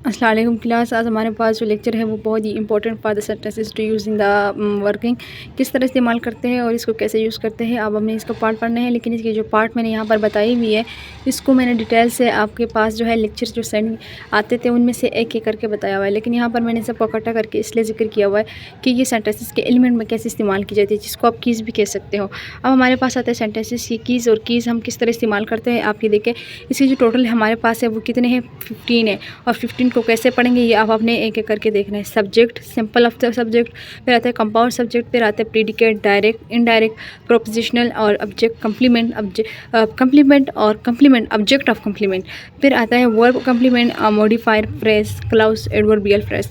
अस्सलाम वालेकुम क्लास। आज हमारे पास जो लेक्चर है वो बहुत ही important for the sentences to use in the working, किस तरह इस्तेमाल करते हैं और इसको कैसे यूज़ करते हैं। अब हमने इसका पार्ट पढ़ना है, लेकिन इसकी जो पार्ट मैंने यहाँ पर बताई हुई है इसको मैंने डिटेल से आपके पास जो है लेक्चर जो सेंड आते थे उनमें से एक एक करके बताया हुआ है, लेकिन यहाँ पर मैंने सबको इकट्ठा करके इसलिए जिक्र किया हुआ है कि ये सेंटेंसेस के एलिमेंट में कैसे इस्तेमाल की जाती है, जिसको आप कीज़ भी कह सकते हो। अब हमारे पास आते हैं सेंटेंसेस की कीज़, और कीज़ हम किस तरह इस्तेमाल करते हैं आप ये देखें। इसकी जो टोटल हमारे पास है वो कितने हैं, 15 है, और 15 को कैसे पढ़ेंगे ये आप अपने एक एक करके देखना है। Subject, simple of the subject, फिर आता है कंपाउंड सब्जेक्ट, फिर आता है प्रीडिकेट, डायरेक्ट, इनडायरेक्ट, प्रोपोजिशनल और ऑब्जेक्ट, कम्प्लीमेंट, कम्प्लीमेंट और कम्प्लीमेंट, ऑब्जेक्ट ऑफ कम्प्लीमेंट, फिर आता है verb complement, modifier phrase, clause, adverbial phrase.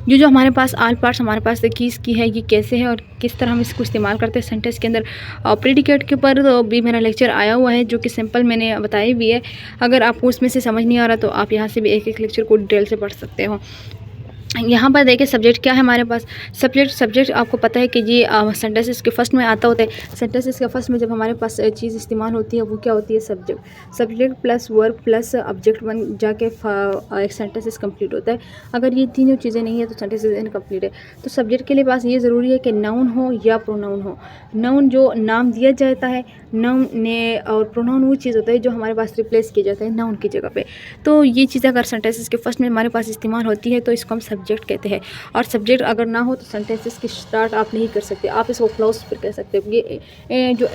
ये जो हमारे पास ऑल पार्ट्स हमारे पास कीज़ की है, ये कैसे है और किस तरह हम इसको इस्तेमाल करते हैं सेंटेंस के अंदर। प्रीडिकेट के ऊपर तो भी मेरा लेक्चर आया हुआ है जो कि सिंपल मैंने बताई भी है। अगर आपको उसमें से समझ नहीं आ रहा तो आप यहाँ से भी एक एक लेक्चर को डिटेल से पढ़ सकते हो। यहाँ पर देखिए सब्जेक्ट क्या है हमारे पास। सब्जेक्ट आपको पता है कि ये सेंटेंसेस के फर्स्ट में आता होता है। सेंटेंसेस के फर्स्ट में जब हमारे पास चीज़ इस्तेमाल होती है वो क्या होती है, subject plus verb plus object बन जाके एक सेंटेंसेस कंप्लीट होता है। अगर ये तीनों चीज़ें नहीं है तो सेंटेंसेस इनकम्प्लीट है। तो सब्जेक्ट के लिए पास ये ज़रूरी है कि नाउन हो या प्रोनाउन हो। नाउन जो नाम दिया जाता है, नाउन ने, और प्रोनाउन वो चीज़ होता है जो हमारे पास रिप्लेस किया जाता है नाउन की जगह पे। तो ये चीज़ अगर सेंटेंसेस के फर्स्ट में हमारे पास इस्तेमाल होती है तो इसको हम सब्जेक्ट कहते हैं। और सब्जेक्ट अगर ना हो तो सेंटेंसेस की स्टार्ट आप नहीं कर सकते, आप इसको क्लोज फिर कह सकते हो। ये जो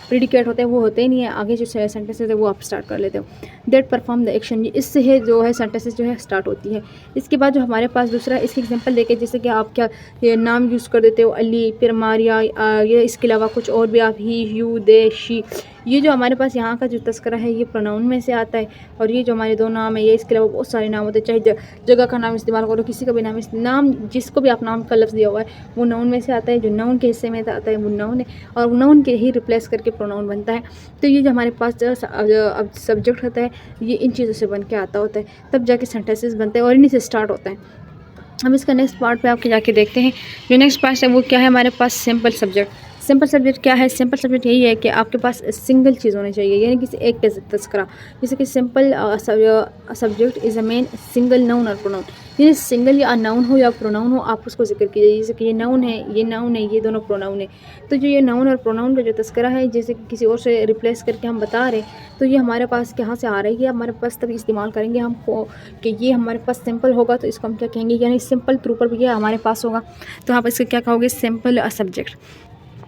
प्रीडिकेट होते हैं वो होते ही नहीं है, आगे जो सेंटेंसेस है वो आप स्टार्ट कर लेते हो। दैट परफॉर्म द एक्शन, इससे है जो है सेंटेंसेस जो है स्टार्ट होती है। इसके बाद जो हमारे पास दूसरा इसकी एग्जांपल देके, जैसे कि आप क्या ये नाम यूज़ कर देते हो, अली, फिर मारिया, ये इसके अलावा कुछ और भी आप ही, यू, दे, शी। ये जो हमारे पास यहाँ का जो तस्करा है ये प्रोनाउन में से आता है। और ये जो हमारे दो नाम है, ये इसके अलावा बहुत सारे नाम होते हैं, चाहे जगह का नाम इस्तेमाल करो, किसी का भी नाम जिसको भी आप नाम का लफ्ज़ दिया हुआ है वो नाउन में से आता है। जो नाउन के हिस्से में आता है वो नाउन है, और नाउन के ही रिप्लेस करके प्रोनाउन बनता है। तो ये जो हमारे पास सब्जेक्ट होता है ये इन चीज़ों से बन के आता होता है, तब जाके सेंटेंसेस बनते हैं और इन्हीं से स्टार्ट होता है। हम इसका नेक्स्ट पार्ट पे आपके जाके देखते हैं। जो नेक्स्ट पार्ट है वो क्या है हमारे पास, सिंपल सब्जेक्ट। सिंपल सब्जेक्ट क्या है, सिंपल सब्जेक्ट यही है कि आपके पास सिंगल चीज़ होनी चाहिए, यानी किसी एक का तस्करा। जैसे कि simple subject is a men single noun और प्रोनाउन, यानी सिंगल या नाउन हो या प्रोनाउन हो आप उसको जिक्र कीजिए। जैसे कि ये नाउन है, ये दोनों प्रोनाउन है। तो जो ये नाउन और प्रोनाउन का जो तस्करा है, जैसे कि किसी और से रिप्लेस करके हम बता रहे हैं, तो ये हमारे पास कहाँ से आ रही है, हमारे पास तभी इस्तेमाल करेंगे हम कि ये हमारे पास सिंपल होगा तो इसको हम क्या कहेंगे, यानी सिंपल के ऊपर भी ये हमारे पास होगा तो आप इसको क्या कहोगे, सिंपल सब्जेक्ट।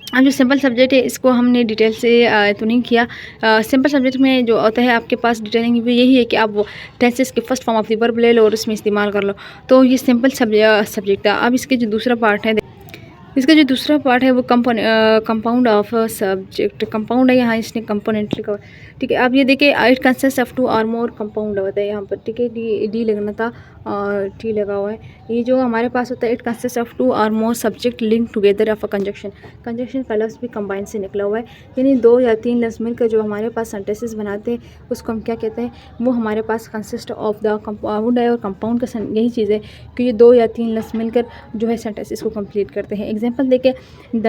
अब जो सिंपल सब्जेक्ट है इसको हमने डिटेल से तो नहीं किया। सिंपल सब्जेक्ट में जो होता है आपके पास डिटेलिंग भी यही है कि आप वो टेंसेस के first form of the verb ले लो और उसमें इस्तेमाल कर लो। तो ये सिंपल सब्जेक्ट है। अब इसके जो दूसरा पार्ट है, इसका जो दूसरा पार्ट है वो कंपाउंड ऑफ सब्जेक्ट। कंपाउंड है, यहाँ इसने कंपोनेंट लिखा हुआ है, ठीक है। अब ये देखिए, इट कंसिस्ट ऑफ 2 और मोर कंपाउंड होता है यहाँ पर, ठीक है। डी लगना था और टी लगा हुआ है। ये जो हमारे पास होता है, इट कंसिस्ट ऑफ 2 और more subject link together of a conjunction. Conjunction का लफ्ज़ भी कंबाइन से निकला हुआ है, यानी 2 या 3 लफ्ज़ मिलकर जो हमारे पास सेंटेंसेस बनाते हैं उसको हम क्या कहते हैं, वो हमारे पास कंसिस्ट ऑफ द कंपाउंड है। और कंपाउंड का यही चीज़ है कि ये 2 या 3 लफ्ज़ मिलकर जो है सेंटेंसेस को कंप्लीट करते हैं। एग्जाम्पल देखें, the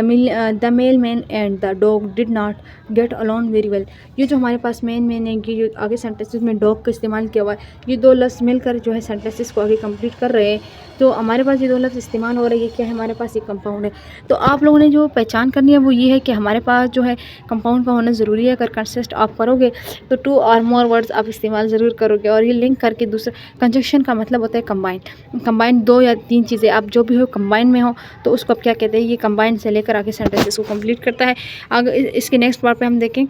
male man and the dog did not get along very well. ये जो हमारे पास मेन है कि जो आगे सेंटेंसेस में डॉग का इस्तेमाल किया हुआ है, ये 2 लफ्ज़ मिलकर जो है सेंटेंसेस को आगे कंप्लीट कर रहे हैं। तो हमारे पास ये 2 लफ्ज़ इस्तेमाल हो रहे हैं, ये क्या है हमारे पास, ये कंपाउंड है। तो आप लोगों ने जो पहचान करनी है वो ये है कि हमारे पास जो है कंपाउंड का होना ज़रूरी है। अगर कंसिस्ट आप करोगे तो 2 और मोर वर्ड्स आप इस्तेमाल ज़रूर करोगे। और ये लिंक करके दूसरा कंजक्शन का मतलब होता है कंबाइन 2 या 3 चीज़ें आप जो भी हो कंबाइन में हो तो उसको आप क्या कहते हैं, ये कंबाइन से लेकर आगे सेंटेंसेस को कंप्लीट करता है। अगर इसके नेक्स्ट पार्ट पे हम देखें,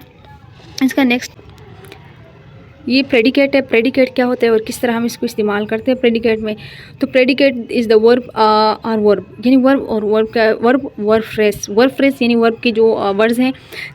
इसका नेक्स्ट ये प्रेडिकेट है। प्रेडिकेट क्या होता है और किस तरह हम इसको इस्तेमाल करते हैं प्रेडिकेट में। तो प्रेडिकेट इज़ द वर्ब और वर्ब, यानी वर्ब और वर्ब का वर्ब फ्रेज यानी वर्ब के जो वर्ड्स हैं,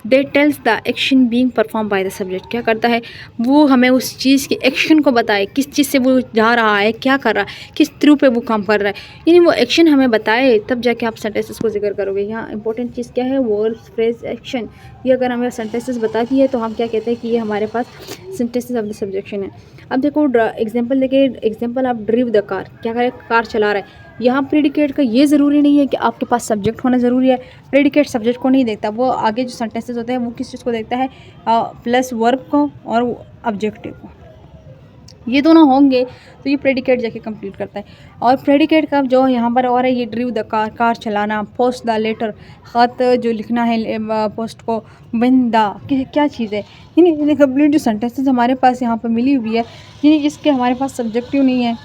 that tells the action being perform by the subject. क्या करता है, वो हमें उस चीज़ के एक्शन को बताए, किस चीज़ से वो जा रहा है, क्या कर रहा है, किस थ्रू पे वो काम कर रहा है, यानी वो एक्शन हमें बताए, तब जाके आप सेंटेंसेस को जिक्र करोगे। यहाँ इंपॉर्टेंट चीज़ क्या है, वर्ब फ्रेज एक्शन। ये अगर हमें सेंटेंसेस बता दी है तो हम क्या कहते हैं कि ये हमारे पास सेंटेंसेस ऑफ द सब्जेक्शन है। अब देखो एग्जांपल देखिए, एग्जांपल आप ड्रिव द कार, क्या करे, कार चला रहा है। यहाँ प्रेडिकेट का ये ज़रूरी नहीं है कि आपके पास सब्जेक्ट होना ज़रूरी है। प्रेडिकेट सब्जेक्ट को नहीं देखता, वो आगे जो सेंटेंसेस होते हैं वो किस चीज़ को देखता है, प्लस वर्ब को और ऑब्जेक्टिव को। ये दोनों होंगे तो ये प्रेडिकेट जाके कंप्लीट करता है। और प्रेडिकेट का जो यहाँ पर और है, ये ड्रीव द कार, कार चलाना, पोस्ट द लेटर, ख़त जो लिखना है पोस्ट को, विन द क्या चीज़ है, यानी कंप्लीट जो सेंटेंसेस हमारे पास यहाँ पर मिली हुई है, यानी जिसके हमारे पास सब्जेक्टिव नहीं है,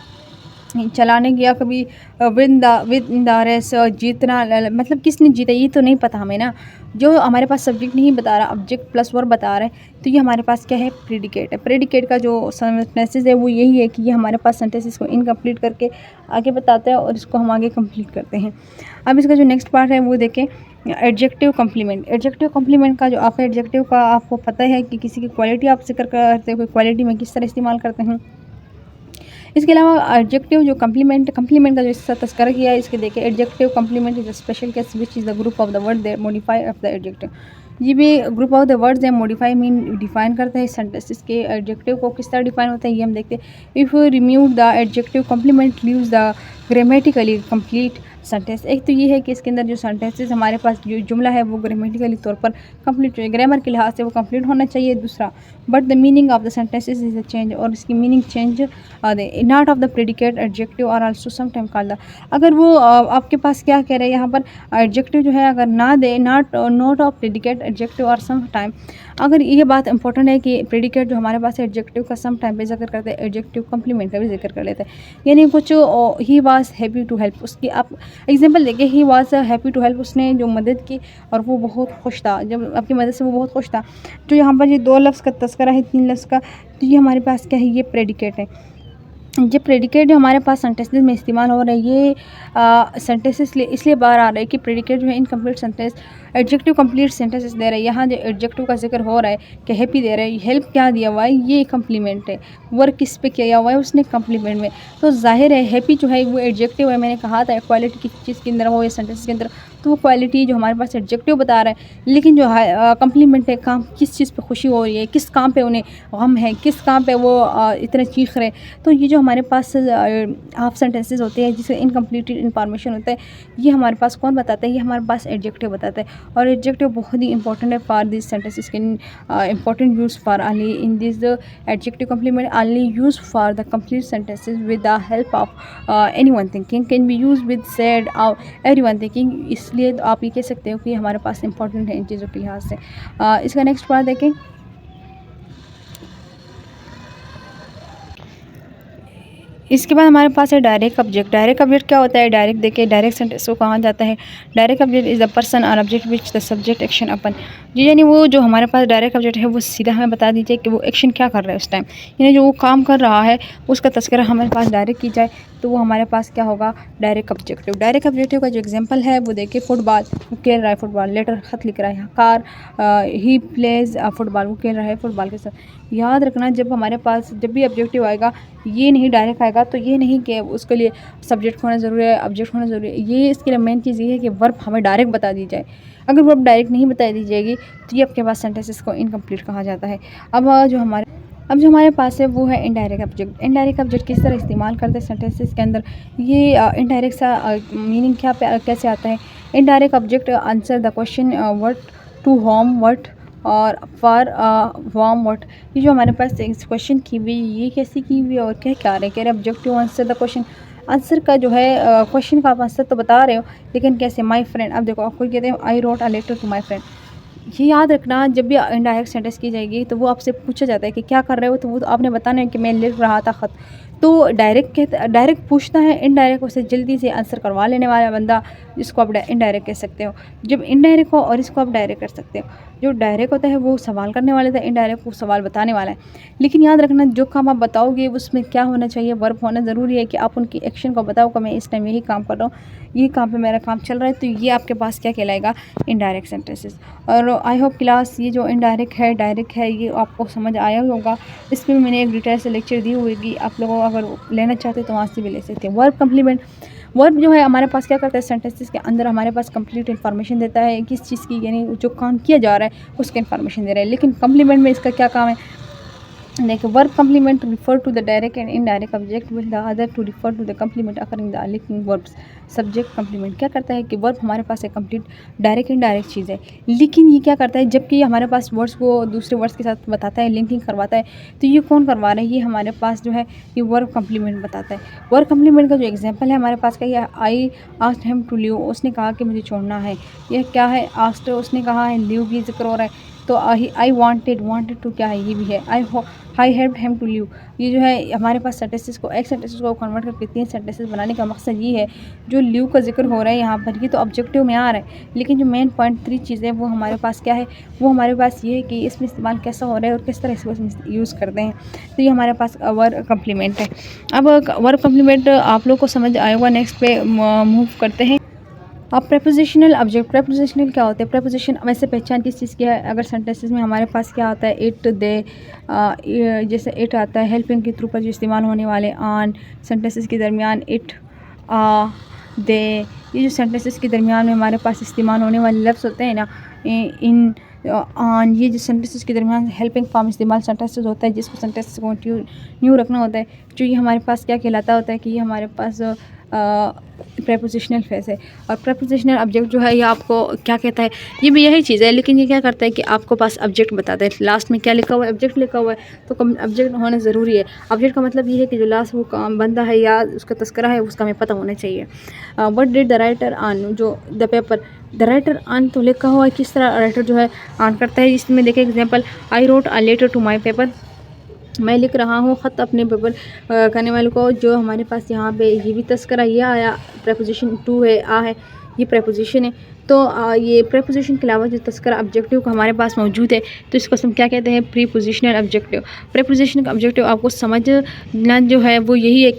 चलाने गया कभी, विन द रेस, जीतना, मतलब किसने जीता ये तो नहीं पता हमें ना, जो हमारे पास सब्जेक्ट नहीं बता रहा, ऑब्जेक्ट प्लस वर्ब बता रहा है, तो ये हमारे पास क्या है, प्रेडिकेट है। प्रेडिकेट का जो सेंटेंसेस है वो यही है कि ये हमारे पास सेंटेंसेस को इनकम्प्लीट करके आगे बताता है और इसको हम आगे कंप्लीट करते हैं। अब इसका जो नेक्स्ट पार्ट है वो देखें, एडजेक्टिव कम्प्लीमेंट। एडजेक्टिव कम्प्लीमेंट का जो आप एडजेक्टिव का आपको पता है कि किसी की क्वालिटी आप जिक्र करते हो, क्वालिटी में किस तरह इस्तेमाल करते हैं। इसके अलावा एडजेक्टिव जो कम्प्लीमेंट का जो इसका तस्करा किया है, इसके देखिए, adjective complement is a special case which is the group of the word that modify of the adjective. ये भी ग्रुप ऑफ द वर्ड्स है, मॉडिफाई मीन डिफाइन करता है सेंटेंसेस के एडजेक्टिव को किस तरह डिफाइन होता है ये हम देखते हैं। If remove the adjective complement leaves the grammatically complete sentence. एक तो ये है कि इसके अंदर जो सेंटेंसेस हमारे पास जो जुमला है वो ग्रामेटिकली तौर पर कंप्लीट, ग्रामर के लिहाज से वो कंप्लीट होना चाहिए। दूसरा, but the meaning of the sentences is a change, और इसकी meaning change not of the predicate adjective और also some time called the. अगर वो आपके पास क्या कह रहे हैं यहाँ पर, एडजेक्टिव जो है अगर ना दे, नॉट ऑफ प्रेडिकेट एडजेक्टिव और सम टाइम, अगर ये बात इंपॉर्टेंट है कि प्रेडिकेट जो हमारे पास एडजेक्टिव का सम टाइम पे जिक्र करते हैं, एडजेक्टिव कम्प्लीमेंट का भी जिक्र कर लेते हैं। यानी कुछ he was happy to help, उसकी आप एग्जांपल देखिए, he was happy to help, उसने जो मदद की और वो बहुत खुश था, जब आपकी मदद से वो बहुत खुश था। तो यहाँ पर ये 2 लफ्ज़ का तस्करा है, 3 लफ्ज़ का, तो ये हमारे पास क्या है, ये प्रेडिकेट है। जो प्रेडिकेट जो हमारे पास सेंटेंसेस में इस्तेमाल हो रहा है, ये सेंटेंसेस इसलिए बाहर आ रहा है कि प्रेडिकेट जो है incomplete sentence, adjective complete sentences दे रहा है। यहाँ जो एडजेक्टिव का जिक्र हो रहा है कि हैप्पी दे रहा है, हेल्प क्या दिया हुआ है, ये कम्प्लीमेंट है। वर्क किस पे किया हुआ है, उसने कम्प्लीमेंट में, तो जाहिर है हैप्पी जो है वो एडजेक्टिव है। मैंने कहा था क्वालिटी की चीज़ के अंदर हो या सेंटेंस के अंदर, तो वो क्वालिटी जो हमारे पास एडजेक्टिव बता रहा है, लेकिन जो है कम्प्लीमेंट है, काम किस चीज़ पे खुशी हो रही है, किस काम पे उन्हें गम है, किस काम पे वो इतने चीख रहे। तो ये जो हमारे पास हाफ सेंटेंसेस होते हैं जिससे इनकम्प्लीटेड इन्फॉर्मेशन होता है, ये हमारे पास कौन बताता है, ये हमारे पास एडजेक्टिव बताता है। और एडजेक्टिव बहुत ही इंपॉर्टेंट है फॉर दिस सेंटेंसेस के important use for only in this adjective complement only use for the complete sentences with the help of anyone thinking, can be use with said everyone thinking. इसलिए तो आप ये कह सकते हो कि हमारे पास इंपॉर्टेंट है इन चीज़ों के लिहाज से। इसका नेक्स्ट पार्ट देखें, इसके बाद हमारे पास है डायरेक्ट ऑब्जेक्ट। डायरेक्ट ऑब्जेक्ट क्या होता है, डायरेक्ट देखिए, डायरेक्ट सेंटेंस को कहा जाता है, direct object is the person और object which the subject action upon. जी, यानी वो जो हमारे पास डायरेक्ट ऑब्जेक्ट है वो सीधा हमें बता दीजिए कि वो एक्शन क्या कर रहा है उस टाइम, यानी जो वो काम कर रहा है उसका तस्करा हमारे पास डायरेक्ट की जाए तो वो हमारे पास क्या होगा, डायरेक्ट ऑब्जेक्टिव। डायरेक्ट ऑब्जेक्टिव का जो एग्जांपल है वो देखिए, फुटबॉल, वो खेल रहा है फुटबॉल, लेटर खत लिख रहा है, कार, ही प्लेज फुटबॉल, वो खेल रहा है फुटबॉल के साथ। याद रखना, जब हमारे पास जब भी ऑब्जेक्टिव आएगा, ये नहीं डायरेक्ट आएगा, तो ये नहीं कि उसके लिए सब्जेक्ट होना ज़रूरी है, ऑब्जेक्ट होना ज़रूरी है। ये इसके लिए मेन चीज़ ये है कि वर्ब हमें डायरेक्ट बता दी जाए। अगर वर्ब डायरेक्ट नहीं बता दी जाएगी तो ये आपके पास सेंटेंसेस को इनकम्प्लीट कहा जाता है। अब जो हमारे पास है वो है इनडायरेक्ट ऑब्जेक्ट। इनडायरेक्ट ऑब्जेक्ट किस तरह इस्तेमाल करते हैं सेंटेंसेस के अंदर, ये इनडायरेक्ट सा मीनिंग कैसे आता है। Indirect object answer the question what, to whom what, और फॉर वार्म व्हाट। ये जो हमारे पास क्वेश्चन की हुई, ये कैसी की हुई और क्या रहे, कह रहे objective answer the question. Answer का जो है क्वेश्चन का आप आंसर तो बता रहे हो, लेकिन कैसे, माय फ्रेंड। अब देखो, आपको कहते हैं I wrote a letter to my friend. ये याद रखना, जब भी इनडायरेक्ट सेंटेंस की जाएगी तो वो आपसे पूछा जाता है कि क्या कर रहे हो, तो वो तो आपने बताना है कि मैं लिख रहा था ख़त। तो डायरेक्ट पूछता है, इनडायरेक्ट उसे जल्दी से आंसर करवा लेने वाला बंदा, जिसको आप इनडायरेक्ट कह सकते हो। जब इनडायरेक्ट हो और इसको आप डायरेक्ट कर सकते हो। जो डायरेक्ट होता है वो सवाल करने वाला था, इनडायरेक्ट वो सवाल बताने वाला है। लेकिन याद रखना, जो काम आप बताओगे उसमें क्या होना चाहिए, वर्ब होना ज़रूरी है कि आप उनकी एक्शन को बताओ कि मैं इस टाइम यही काम कर रहा हूँ, ये काम पे मेरा काम चल रहा है, तो ये आपके पास क्या कहलाएगा, इनडायरेक्ट सेंटेंसेस। और आई होप क्लास ये जो इनडायरेक्ट है डायरेक्ट है ये आपको समझ आया होगा। इस पर मैंने एक डिटेल से लेक्चर दी होगी, आप लोगों अगर लेना चाहते तो वहाँ से भी ले सकते हैं। वर्ब कम्प्लीमेंट, वर्ब जो है हमारे पास क्या करता है, सेंटेंसेस के अंदर हमारे पास कंप्लीट इन्फॉर्मेशन देता है किस चीज़ की, यानी जो काम किया जा रहा है उसकी इन्फॉर्मेशन दे रहा है। लेकिन कम्प्लीमेंट में इसका क्या काम है, देखिए verb complement refer to the direct and indirect object will the other to refer to the complement occurring the linking verbs. Subject complement क्या करता है कि वर्ब हमारे पास एक कंप्लीट डायरेक्ट इनडायरेक्ट चीज़ है, लेकिन ये क्या करता है जबकि हमारे पास वर्ड्स को दूसरे वर्ड्स के साथ बताता है, लिंकिंग करवाता है, तो ये कौन करवा रहा है, ये हमारे पास जो है ये वर्ब कम्प्लीमेंट बताता है। वर्ब कम्प्लीमेंट का जो एग्जाम्पल है हमारे पास का ये I asked him to leave, उसने कहा कि मुझे छोड़ना है। यह क्या है, आस्क्ड उसने कहा है, लीव भी जिक्र हो रहा है, तो आई वांटेड टू क्या है, ये भी है। I helped him to leave, ये जो है हमारे पास सेंटेंसेस को एक सेंटेंसेस को कन्वर्ट करके 3 सेंटेंसेस बनाने का मकसद ये है। जो लीव का जिक्र हो रहा है यहाँ पर ये तो ऑब्जेक्टिव में आ रहा है, लेकिन जो मेन पॉइंट 3 चीज़ें वो हमारे पास क्या है, वो हमारे पास ये है कि इसमें इस्तेमाल कैसा हो रहा है और किस तरह इसको यूज़ करते हैं। तो ये हमारे पास वर्ब कम्प्लीमेंट है। अब वर्ब कम्प्लीमेंट आप लोग को समझ आएगा। नेक्स्ट पे मूव करते हैं। अब प्रेपोजिशनल ऑब्जेक्ट, प्रेपोजिशनल क्या होते हैं, प्रेपोजिशन वैसे पहचान किस चीज़ की है, अगर सेंटेंसेस में हमारे पास क्या आता है, इट, दे, जैसे इट आता है हेल्पिंग के थ्रू पर जो इस्तेमाल होने वाले, ऑन सेंटेंसेस के दरमियान, इट, दे, ये जो सेंटेंसेस के दरमियान में हमारे पास इस्तेमाल होने वाले लफ्ज़ होते हैं ना, इन, ऑन, ये जो सेंटेंसेस के दरमियान हेल्पिंग फॉर्म इस्तेमाल सेंटेंसेस होता है जिसको सेंटेंस को न्यू रखना होता है, जो ये हमारे पास क्या कहलाता होता है कि ये हमारे पास प्रेपोजिशनल फ्रेज है। और प्रेपोजिशनल ऑब्जेक्ट जो है ये आपको क्या कहता है, ये भी यही चीज़ है, लेकिन ये क्या करता है कि आपको पास ऑब्जेक्ट बताता है, लास्ट में क्या लिखा हुआ है, ऑब्जेक्ट लिखा हुआ है, तो ऑब्जेक्ट होना ज़रूरी है। ऑब्जेक्ट का मतलब ये है कि जो लास्ट वो काम बंदा है या उसका तस्करा है उसका हमें पता होना चाहिए। What did the writer on, जो the paper, the writer on तो लिखा हुआ है, किस तरह राइटर जो है ऑन करता है, इसमें देखें example, I wrote a letter to my paper, मैं लिख रहा हूँ ख़त अपने पेपर करने वाले को। जो हमारे पास यहाँ पे ये भी तस्करा ये आया, प्रेपोजिशन टू है, आ है, ये प्रेपोजिशन है। तो ये प्रेपोजिशन के अलावा जो तस्करा ऑब्जेक्टिव का हमारे पास मौजूद है, तो इसको हम क्या कहते हैं, प्रीपोजिशनल ऑब्जेक्टिव। प्रेपोजिशन का ऑब्जेक्टिव आपको समझना जो है वो यही है,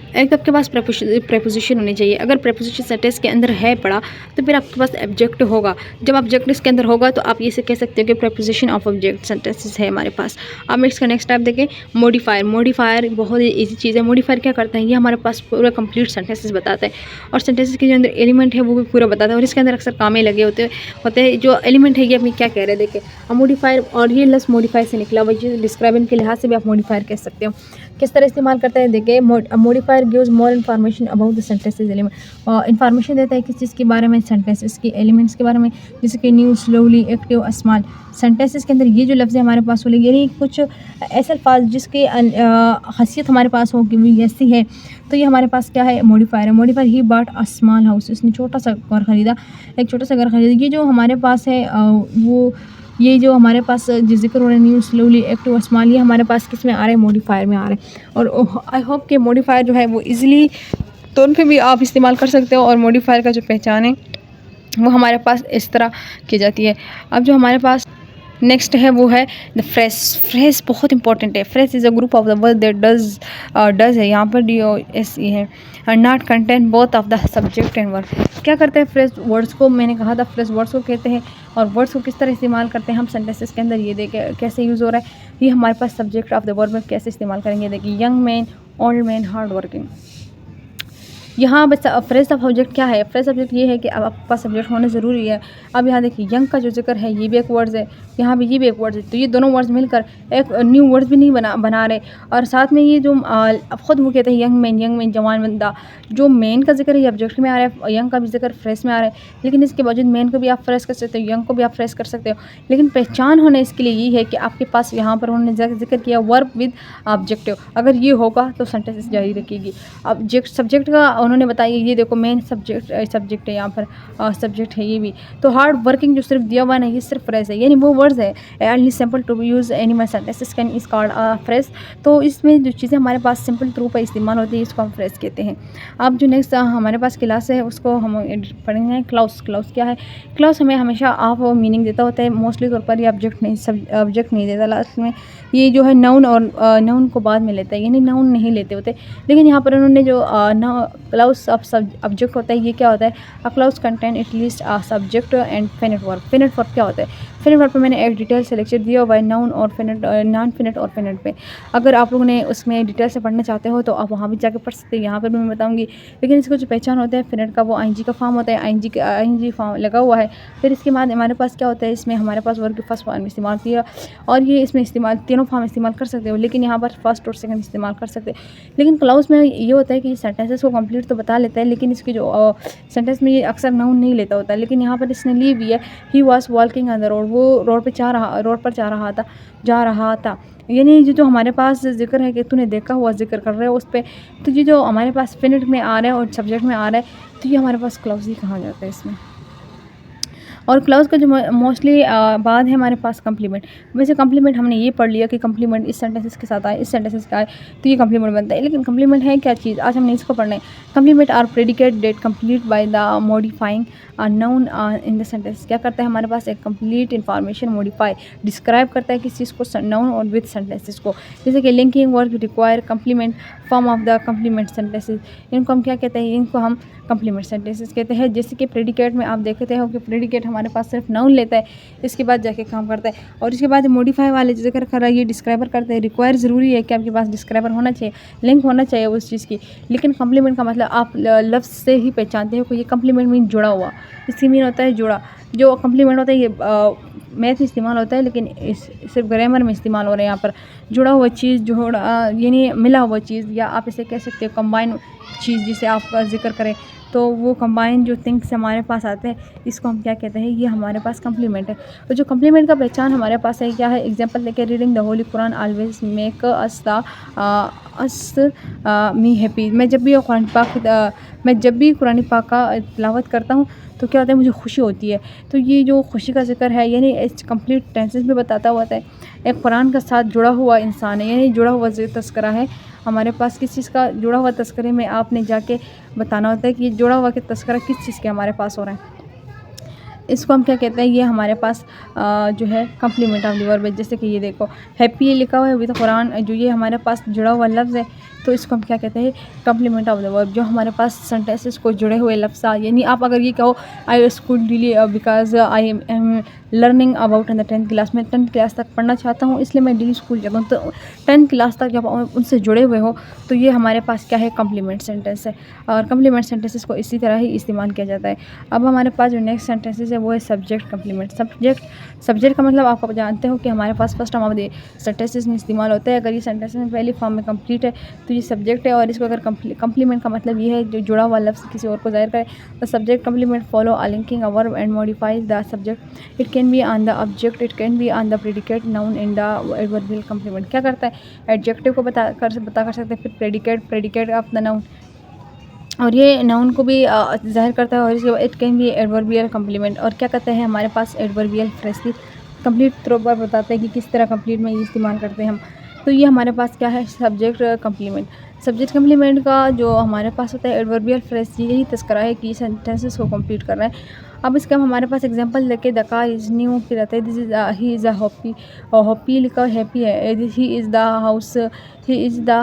एक तो आपके पास प्रेपोजिशन होनी चाहिए। अगर प्रेपोजिशन सेंटेंस के अंदर है पड़ा तो फिर आपके पास ऑब्जेक्ट होगा। जब ऑब्जेक्ट इसके अंदर होगा तो आप ये से कह सकते हो कि प्रेपोजिशन ऑफ ऑब्जेक्ट सेंटेंसेस है हमारे पास। अब इसका नेक्स्ट टाइप देखें, मॉडिफायर। मॉडिफायर बहुत ही ईजी चीज़ है। मॉडिफायर क्या करता है, ये हमारे पास पूरा कंप्लीट सेंटेंसेस बताता है और सेंटेंसेस के जो अंदर एलिमेंट है वो भी पूरा बताता है, और इसके अंदर अक्सर कामें लगे होते हैं। जो एलिमेंट है ये अपनी क्या कह रहे हैं देखें, अब मॉडिफायर, और ये लफ्ज़ मॉडिफायर से निकला हुआ है, डिस्क्राइबिंग के लिहाज से भी आप मॉडिफायर कह सकते हो। किस तरह इस्तेमाल करता है देखिए, modifier gives more information about the sentences element, information देता है किस चीज़ के बारे में, सेंटेंसेस की एलिमेंट्स के बारे में, जैसे कि new, slowly, active, small. Sentences के अंदर ये जो लफ्ज़ हमारे पास हो, यानी कुछ ऐसे अल्फाज जिसकी हसीयत हमारे पास हो कि वो ऐसी है, तो ये हमारे पास क्या है, मॉडिफायर है। Modifier he bought a small house, इसने छोटा सा घर खरीदा, एक छोटा सा घर खरीदा। ये जो हमारे पास है वो ये जो हमारे पास जो जिक्र हो रहा है, न्यू, स्लोली, एक्टिव, स्मॉल, ये हमारे पास किस में आ रहा है, मॉडिफायर में आ रहा है। और आई होप कि मॉडिफायर जो है वो इजीली तौर पे भी आप इस्तेमाल कर सकते हो, और मॉडिफायर का जो पहचान है वो हमारे पास इस तरह की जाती है। अब जो हमारे पास नेक्स्ट है वो है द फ्रेज। फ्रेज बहुत इंपॉर्टेंट है। Phrase is a group of the word that does है, यहाँ पर DOS है, not content both of the subject and verb. क्या करते हैं फ्रेज वर्ड्स को, मैंने कहा था फ्रेज वर्ड्स को कहते हैं, और वर्ड्स को किस तरह इस्तेमाल करते हैं हम सेंटेंसेस के अंदर, ये देखें कैसे यूज़ हो रहा है। ये हमारे पास सब्जेक्ट ऑफ द वर्ब में कैसे इस्तेमाल करेंगे, देखिए, young man, old man, hard working. यहाँ बस फ्रेज ऑफ ऑब्जेक्ट क्या है, फ्रेज ऑब्जेक्ट ये है कि अब आपके पास सब्जेक्ट होना ज़रूरी है। अब यहाँ देखिए, यंग का जो जिक्र है ये भी एक वर्ड्स है, यहाँ भी ये भी एक वर्ड्स है, तो ये दोनों वर्ड्स मिलकर एक न्यू वर्ड्स भी नहीं बना रहे। और साथ में ये जो अब ख़ुद वो कहते हैं यंग मैन, जवान बंदा, जो मैन का जिक्र है ये ऑब्जेक्ट में आ रहा है, यंग का भी जिक्र फ्रेज में आ रहा है, लेकिन इसके बावजूद मैन को भी आप फ्रेज कर सकते हो, यंग को भी आप फ्रेज कर सकते हो। लेकिन पहचान होने इसके लिए ये है कि आपके पास यहाँ पर उन्होंने जिक्र किया वर्ब विद ऑब्जेक्टिव, अगर ये होगा तो सेंटेंस जारी रखेगी। ऑब्जेक्ट सब्जेक्ट का उन्होंने बताया, ये देखो मेन सब्जेक्ट है, यहाँ पर सब्जेक्ट है ये भी। तो हार्ड वर्किंग जो सिर्फ दिया हुआ है ये सिर्फ फ्रेज है, यानी वो वर्ड्स है, only simple to use animal sentences can is called phrase. तो इसमें जो चीज़ें हमारे पास सिंपल ट्रू पर इस्तेमाल होती है इसको हम फ्रेज कहते हैं। अब जो नेक्स्ट हमारे पास क्लास है उसको हम पढ़ेंगे क्लाउस। क्लाउस क्या है, क्लाउस हमें हमेशा ऑफ मीनिंग देता होता है, मोस्टली तौर पर ये ऑब्जेक्ट नहीं देता लास्ट में, ये जो है नाउन और नाउन को बाद में लेता है, यानी नाउन नहीं लेते होते। लेकिन यहाँ पर उन्होंने जो क्लाउस ऑफ ऑब्जेक्ट होता है, ये क्या होता है, a clause content at least a subject and finite verb. Finite verb क्या होता है, फिनिट वर्ब पे मैंने एक डिटेल से लेक्चर दिया हुआ है नाउन और फिनिट, नॉन फिनिट और फिनिट पे। अगर आप लोगों ने उसमें डिटेल से पढ़ना चाहते हो तो आप वहाँ भी जाकर पढ़ सकते हैं, यहाँ पर भी मैं बताऊँगी। लेकिन इसको जो पहचान होता है फिनिट का, वो आईएनजी का फॉर्म होता है, आईएनजी फॉर्म लगा हुआ है। फिर इसके बाद हमारे पास क्या होता है, इसमें हमारे पास वर्ब की फर्स्ट फॉर्म इस्तेमाल किया, और ये इसमें इस्तेमाल तीनों फॉर्म इस्तेमाल कर सकते हो, लेकिन यहाँ पर फर्स्ट और सेकंड इस्तेमाल कर सकते हैं। लेकिन क्लाउज में ये होता है कि सेंटेंसेस को कंप्लीट तो बता लेता है, लेकिन इसकी जो सेंटेंस में ये अक्सर नाउन नहीं लेता होता, लेकिन यहाँ पर इसने ली भी है। He was walking on the road, वो रोड पर जा रहा था। यानी ये जो हमारे पास जिक्र है कि तूने देखा हुआ जिक्र कर रहे हो उस पर, तो ये जो हमारे पास फिनिट में आ रहा है और सब्जेक्ट में आ रहा है, तो ये हमारे पास क्लाउज ही कहा जाता है इसमें। और क्लाउज का जो मोस्टली बाद है हमारे पास कम्प्लीमेंट। वैसे कम्प्लीमेंट हमने ये पढ़ लिया कि कम्प्लीमेंट इस सेंटेंसेस के साथ आए, इस सेंटेंसेस का आए तो ये कम्प्लीमेंट बनता है। लेकिन कम्प्लीमेंट है क्या चीज़, आज हमने इसको पढ़ना है। Complement are predicate that complete by the modifying noun in the sentence. क्या करता है हमारे पास, एक कंप्लीट इन्फॉर्मेशन मॉडिफाई डिस्क्राइब करता है किस चीज़ को, नाउन और विद सेंटेंसेस को। जैसे कि linking work require complement form of the complement sentences, इनको हम क्या कहते हैं, इनको हम कंप्लीमेंट सेंटेंसेस कहते हैं। जैसे कि प्रेडिकेट में आप देखते हो कि प्रेडिकेट हमारे पास सिर्फ नाउन लेता है, इसके बाद जाके काम करता है, और इसके बाद मॉडिफाई वाले जिक्र कर रहा है ये डिस्क्राइबर करते हैं। रिक्वायर ज़रूरी है कि आपके पास डिस्क्राइबर होना चाहिए, लिंक होना चाहिए उस चीज़ की। लेकिन कंप्लीमेंट का मतलब आप लफ्ज़ से ही पहचानते हो कि ये कंप्लीमेंट मीन जुड़ा हुआ, इसकी मीन होता है जुड़ा। जो कंप्लीमेंट होता है ये मैथ में इस्तेमाल होता है, लेकिन सिर्फ ग्रामर में इस्तेमाल हो रहा है यहाँ पर। जुड़ा हुआ चीज़, जोड़ा यानी मिला हुआ चीज़, या आप इसे कह सकते हो कंबाइन चीज़ जिसे आप जिक्र करें, तो वो कंबाइन जो थिंग्स हमारे पास आते हैं इसको हम क्या कहते हैं, ये हमारे पास कम्प्लीमेंट है। और जो कम्प्लीमेंट का पहचान हमारे पास है क्या है, एग्जांपल लेके reading the Holi Quran always make us me happy. मैं जब भी कुरान पाक का तिलावत करता हूँ तो क्या होता है, मुझे खुशी होती है। तो ये जो खुशी का जिक्र है, यानी इस कंप्लीट टेंसेस में बताता हुआ है एक कुरान के साथ जुड़ा हुआ इंसान है, यानी जुड़ा हुआ तस्करा है हमारे पास। किस चीज़ का जुड़ा हुआ तस्करे में आपने जाके बताना होता है कि जुड़ा हुआ कि तस्करा किस चीज़ के हमारे पास हो रहा है। इसको हम क्या कहते हैं, ये हमारे पास जो है कम्प्लीमेंट ऑफ द वर्ब। जैसे कि ये देखो हैप्पी लिखा हुआ है विद कुरान, जो ये हमारे पास जुड़ा हुआ लफ्ज़ है, तो इसको हम क्या कहते हैं, कम्प्लीमेंट ऑफ द वर्ब। जो हमारे पास सेंटेंसेस को जुड़े हुए लफ्ज़, यानी आप अगर ये कहो I school daily because I am learning about in the 10th class, मैं 10th क्लास तक पढ़ना चाहता हूँ इसलिए मैं डेली स्कूल जाता हूँ, तो 10th क्लास तक जब उनसे जुड़े हुए हो तो ये हमारे पास क्या है, कम्प्लीमेंट सेंटेंस है। और कम्प्लीमेंट सेंटेंसेस को इसी तरह ही इस्तेमाल किया जाता है। अब हमारे पास जो नेक्स्ट सेंटेंसेस है वो है सब्जेक्ट कम्प्लीमेंट। सब्जेक्ट का मतलब आप जानते हो कि हमारे पास फर्स्ट हम अब सेंटेंसेस में इस्तेमाल होता है। अगर ये सेंटेंस में पहली फॉर्म में कंप्लीट है तो ये सब्जेक्ट है, और इसको अगर कम्प्लीमेंट का मतलब ये है जो जुड़ा हुआ लफ्ज़ किसी और को ज़ाहिर करे। The subject complement follow a linking a verb and modifies the subject. It can be on the object, it can be on the predicate noun in the adverbial complement. क्या करता है, एडजेक्टिव को बता कर सकते हैं, फिर प्रेडिकेट ऑफ द नाउन, और ये नाउन को भी ज़ाहिर करता है, और इसके बाद it can be adverbial complement. और क्या कहते हैं हमारे पास एडवर्बियल फ्रेशली कंप्लीट तौर पर बताते हैं कि किस तरह कंप्लीट में ये इस्तेमाल करते हैं हम। तो ये हमारे पास क्या है, सब्जेक्ट कम्प्लीमेंट। सब्जेक्ट कम्प्लीमेंट का जो हमारे पास होता है एडवर्बियल फ्रेश, यही तस्करा है कि सेंटेंसेस को कंप्लीट कर रहा है। अब इसका हम हमारे पास एग्जांपल लेके द कार इज़ न्यू फिर रहता है, this is he is a Hoppy लिखा हैप्पी है, ही इज़ द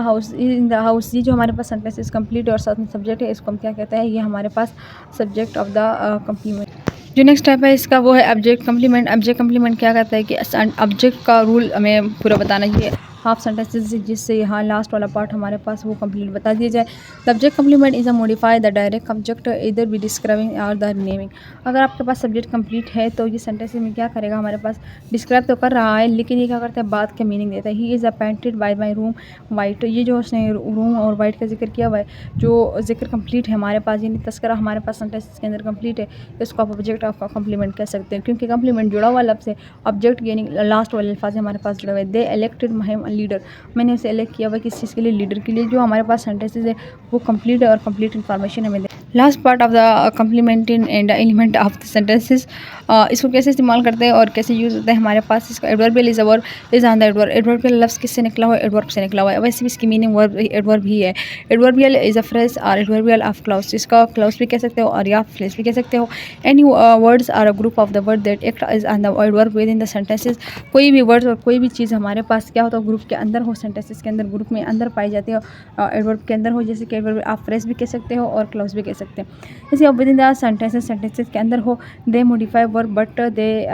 हाउस। ये जो हमारे पास सेंटेंसेस कंप्लीट और साथ में सब्जेक्ट है, इसको हम क्या कहते हैं, ये हमारे पास सब्जेक्ट ऑफ द कम्प्लीमेंट। जो नेक्स्ट टाइप है इसका वो है ऑब्जेक्ट कम्प्लीमेंट। ऑब्जेक्ट कम्प्लीमेंट क्या कहता है कि ऑब्जेक्ट का रूल हमें पूरा बताना चाहिए, हाफ सेंटेंसेस जिससे यहाँ लास्ट वाला पार्ट हमारे पास वो कंप्लीट बता दिया जाए। The object complement is a modify the direct object इधर भी डिस्क्राइबिंग और द नेमिंग। अगर आपके पास सब्जेक्ट कंप्लीट है तो ये सेंटेंस में क्या करेगा, हमारे पास डिस्क्राइब तो कर रहा है लेकिन ये क्या करता है, बात का मीनिंग देता है। He is a painted bye my room white. ये जो उसने रूम और वाइट का जिक्र किया हुआ है, जो जिक्र कंप्लीट है हमारे पास, यानी तस्करा हमारे पास सेंटेंस के अंदर कंप्लीट है, इसको आप ऑब्जेक्ट ऑफ कम्प्लीमेंट कह सकते हैं, क्योंकि कंप्लीमेंट जुड़ा हुआ लफ्ज़ है, ऑब्जेक्ट यानी लास्ट वाले अल्फाज हमारे पास जुड़े हुए। दे इलेक्टेड महिम लीडर, मैंने उसे इलेक्ट किया हुआ किस चीज़ के लिए, लीडर के लिए। जो हमारे पास सेंटेंसेस है वो कंप्लीट है और कंप्लीट इन्फॉर्मेशन हमें दे। Last part of the complementing and element of the sentences, इसको कैसे इस्तेमाल करते हैं और कैसे यूज़ होता है हमारे पास। इसका adverbial is a verb is on the adverb. Adverbial लफ्ज़ किससे निकला हुआ है, एडवर्ब से निकला हुआ है। वैसे भी इसकी मीनिंग वर्ब एडवर्ब ही है। एडवर्बियल इज़ अ फ्रेज और एडवर्बियल ऑफ क्लाउज। इसका क्लाउज भी कह सकते हो और या फ्रेज भी कह सकते हो। Any words or a group of the word that act as on the adverb within the sentences. कोई भी वर्ड्स और कोई भी चीज़ हमारे पास क्या होता है, ग्रुप के अंदर हो, सेंटेंसेस के अंदर, ग्रुप में अंदर पाई जाती हो, एडवर्ब के अंदर हो। जैसे कि एडवर्ब आप फ्रेज भी कह सकते हो और क्लाउज भी कह सकते हो। सकते हैं। जैसे अब विद इन द सेंटेंसेस के अंदर हो they modify verb but they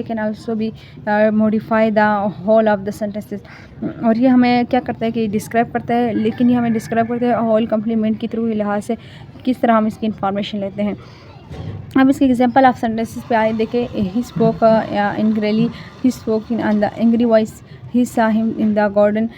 can also be modify the whole of the sentences. और ये हमें क्या करता है कि डिस्क्राइब करता है, लेकिन ये हमें डिस्क्राइब करता है होल कम्प्लीमेंट के थ्रू लिहाज से किस तरह हम इसकी इंफॉर्मेशन लेते हैं। अब इसके एग्जांपल ऑफ सेंटेंसेस पे आए देखें। He spoke angrily, he spoke in the angry voice, he saw him in the garden,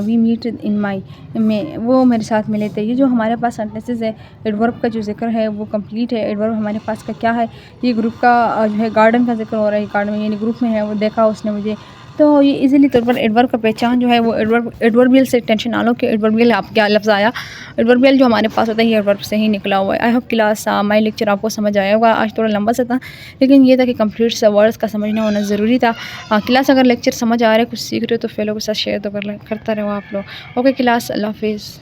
we meet in my में, वो मेरे साथ मिले थे। ये जो हमारे पास सेंटेंसेस है, एडवर्ब का जो जिक्र है वो कंप्लीट है। एडवर्ब हमारे पास का क्या है, ये ग्रुप का जो है गार्डन का जिक्र हो रहा है, गार्डन में यानी ग्रुप में है, वो देखा उसने मुझे। तो ये इजीली तौर पर एडवर्ब का पहचान जो है वो एडवर्बियल से टेंशन ना लो कि एडवर्बियल आप क्या लफ्ज़ आया। एडवर्बियल जो हमारे पास होता है ये एडवर्ब से ही निकला हुआ है। I hope class my lecture आपको समझ आया होगा। आज थोड़ा लंबा सा था, लेकिन ये था कि कंप्लीट सा वर्ड्स का समझना होना ज़रूरी था। क्लास अगर लेक्चर समझ आ रहा है, कुछ सीख रहे हो तो फेलो के साथ शेयर तो करता रहो आप लोग। ओके क्लास, अल्लाह हाफिज़।